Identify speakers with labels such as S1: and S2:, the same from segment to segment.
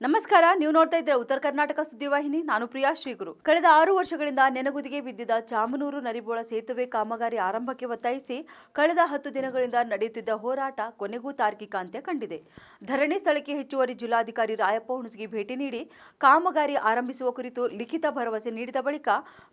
S1: ನಮಸ್ಕಾರ. ನೀವು ನೋಡ್ತಾ ಇದ್ದೀರಾ ಉತ್ತರ ಕರ್ನಾಟಕ ಸುದ್ದಿವಾಹಿನಿ. ನಾನು ಪ್ರಿಯಾ ಶ್ರೀಗುರು. ಕಳೆದ 6 ವರ್ಷಗಳಿಂದ ನೆನಗುದಿಗೆ ಬಿದ್ದಿದ್ದ ಚಾಮನೂರು ನರಿಬೋಳ ಸೇತುವೆ ಕಾಮಗಾರಿ ಆರಂಭಕ್ಕೆ ಒತ್ತಾಯಿಸಿ ಕಳೆದ 10 ದಿನಗಳಿಂದ ನಡೆಯುತ್ತಿದ್ದ ಹೋರಾಟ ಕೊನೆಗೂ ತಾರ್ಕಿಕ ಅಂತ್ಯ ಕಂಡಿದೆ. ಧರಣಿ ಸ್ಥಳಕ್ಕೆ ಹೆಚ್ಚುವರಿ ಜಿಲ್ಲಾಧಿಕಾರಿ ರಾಯಪ್ಪ ಹುಣಸಗಿ ಭೇಟಿ ನೀಡಿ ಕಾಮಗಾರಿ ಆರಂಭಿಸುವ ಕುರಿತು ಲಿಖಿತ ಭರವಸೆ ನೀಡಿದ ಬಳಿಕ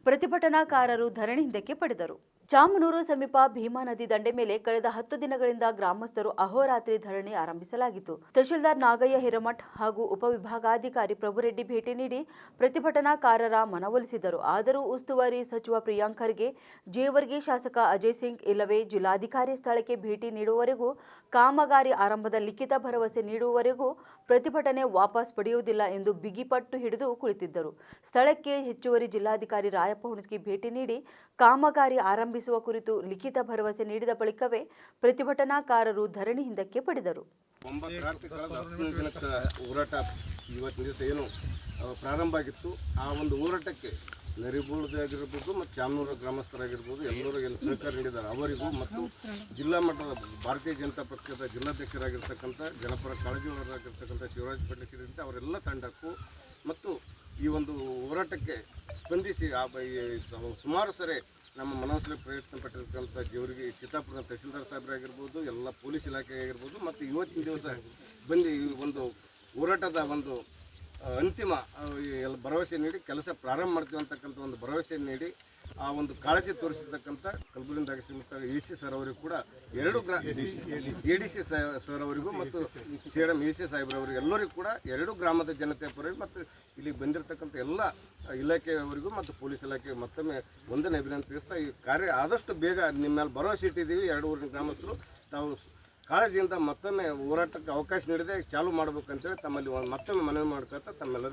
S1: ಪ್ರತಿಭಟನಾಕಾರರು ಧರಣಿ ಹಿಂದಕ್ಕೆ ಪಡೆದರು. ಚಾಮನೂರು ಸಮೀಪ ಭೀಮಾ ನದಿ ದಂಡೆ ಮೇಲೆ ಕಳೆದ 10 ದಿನಗಳಿಂದ ಗ್ರಾಮಸ್ಥರು ಅಹೋರಾತ್ರಿ ಧರಣಿ ಆರಂಭಿಸಲಾಗಿತ್ತು. ತಹಶೀಲ್ದಾರ್ ನಾಗಯ್ಯ ಹಿರೇಮಠ್ ಹಾಗೂ ಉಪವಿಭಾಗಾಧಿಕಾರಿ ಪ್ರಭುರೆಡ್ಡಿ ಭೇಟಿ ನೀಡಿ ಪ್ರತಿಭಟನಾಕಾರರ ಮನವೊಲಿಸಿದರು. ಆದರೂ ಉಸ್ತುವಾರಿ ಸಚಿವ ಪ್ರಿಯಾಂಕ್ ಖರ್ಗೆ, ಜೇವರ್ಗಿ ಶಾಸಕ ಅಜಯ್ ಸಿಂಗ್ ಇಲ್ಲವೇ ಜಿಲ್ಲಾಧಿಕಾರಿ ಸ್ಥಳಕ್ಕೆ ಭೇಟಿ ನೀಡುವವರೆಗೂ, ಕಾಮಗಾರಿ ಆರಂಭದ ಲಿಖಿತ ಭರವಸೆ ನೀಡುವವರೆಗೂ ಪ್ರತಿಭಟನೆ ವಾಪಸ್ ಪಡೆಯುವುದಿಲ್ಲ ಎಂದು ಬಿಗಿಪಟ್ಟು ಹಿಡಿದು ಕುಳಿತಿದ್ದರು. ಸ್ಥಳಕ್ಕೆ ಹೆಚ್ಚುವರಿ ಜಿಲ್ಲಾಧಿಕಾರಿ ರಾಯಪ್ಪ ಹುಣಸಗಿ ಭೇಟಿ ನೀಡಿ ಕಾಮಗಾರಿ ಆರಂಭಿಸುವ ಕುರಿತು ಲಿಖಿತ ಭರವಸೆ ನೀಡಿದ ಬಳಿಕವೇ ಪ್ರತಿಭಟನಾಕಾರರು ಧರಣಿ ಹಿಂದಕ್ಕೆ ಪಡೆದರು.
S2: ಹೋರಾಟ ಇವತ್ತಿನ ದಿವಸ ಏನು ಪ್ರಾರಂಭ ಆಗಿತ್ತು, ಆ ಒಂದು ಹೋರಾಟಕ್ಕೆ ನರಿಬೋಳದಾಗಿರ್ಬೋದು ಮತ್ತು ಚಾಮನೂರು ಗ್ರಾಮಸ್ಥರಾಗಿರ್ಬೋದು ಎಲ್ಲರೂ ಏನು ಸಹಕಾರ ನೀಡಿದ್ದಾರೆ ಅವರಿಗೂ ಮತ್ತು ಜಿಲ್ಲಾ ಮಟ್ಟದ ಭಾರತೀಯ ಜನತಾ ಪಕ್ಷದ ಜಿಲ್ಲಾಧ್ಯಕ್ಷರಾಗಿರ್ತಕ್ಕಂಥ ಜನಪರ ಕಾಳಜಿಯವರಾಗಿರ್ತಕ್ಕಂಥ ಶಿವರಾಜ್ ಪಾಟೀಲ್ ಸೇರಿದಂತೆ ಅವರೆಲ್ಲ ತಂಡಕ್ಕೂ ಮತ್ತು ಈ ಒಂದು ಹೋರಾಟಕ್ಕೆ ಸ್ಪಂದಿಸಿ ಸುಮಾರು ಸರಿ ನಮ್ಮ ಮನವೊಲಿಸಲು ಪ್ರಯತ್ನ ಪಟ್ಟಿರ್ತಕ್ಕಂಥ ಜೇವರ್ಗಿ ಚಿತ್ತಾಪುರದ ತಹಶೀಲ್ದಾರ್ ಸಾಹೇಬರಾಗಿರ್ಬೋದು, ಎಲ್ಲ ಪೊಲೀಸ್ ಇಲಾಖೆ ಆಗಿರ್ಬೋದು ಮತ್ತು ಇವತ್ತಿನ ದಿವಸ ಬಂದು ಈ ಒಂದು ಹೋರಾಟದ ಒಂದು ಅಂತಿಮ ಎಲ್ಲ ಭರವಸೆ ನೀಡಿ ಕೆಲಸ ಪ್ರಾರಂಭ ಮಾಡ್ತೀವಿ ಅಂತಕ್ಕಂಥ ಒಂದು ಭರವಸೆ ನೀಡಿ ಆ ಒಂದು ಕಾಳಜಿ ತೋರಿಸಿರ್ತಕ್ಕಂಥ ಕಲಬುರಗಿಯಿಂದ ಶ್ರೀಮಂತ AC ಸರ್ ಅವರಿಗೂ ಕೂಡ ADC ಸರ್ ಅವರಿಗೂ ಮತ್ತು CM AC ಸಾಹೇಬ್ರವರಿಗೂ ಎಲ್ಲರಿಗೂ ಕೂಡ 2 ಗ್ರಾಮದ ಜನತೆಯ ಪರವಾಗಿ ಮತ್ತು ಇಲ್ಲಿಗೆ ಬಂದಿರತಕ್ಕಂಥ ಎಲ್ಲ ಇಲಾಖೆಯವರಿಗೂ ಮತ್ತು ಪೊಲೀಸ್ ಇಲಾಖೆ ಮತ್ತೊಮ್ಮೆ ಒಂದನೇ ಅಭಿನಂದಿಸ್ತಾ ಈ ಕಾರ್ಯ ಆದಷ್ಟು ಬೇಗ ನಿಮ್ಮ ಮೇಲೆ ಭರವಸೆ ಇಟ್ಟಿದ್ದೀವಿ. 2 ಊರಿನ ಗ್ರಾಮಸ್ಥರು ತಾವು ಕಾಳಜಿಯಿಂದ ಮತ್ತೊಮ್ಮೆ ಹೋರಾಟಕ್ಕೆ ಅವಕಾಶ ನೀಡದೆ ಚಾಲೂ ಮಾಡಬೇಕಂತೇಳಿ ತಮ್ಮಲ್ಲಿ ಮತ್ತೊಮ್ಮೆ ಮನವಿ ಮಾಡ್ಕೊತಾ ತಮ್ಮೆಲ್ಲರಿಗೂ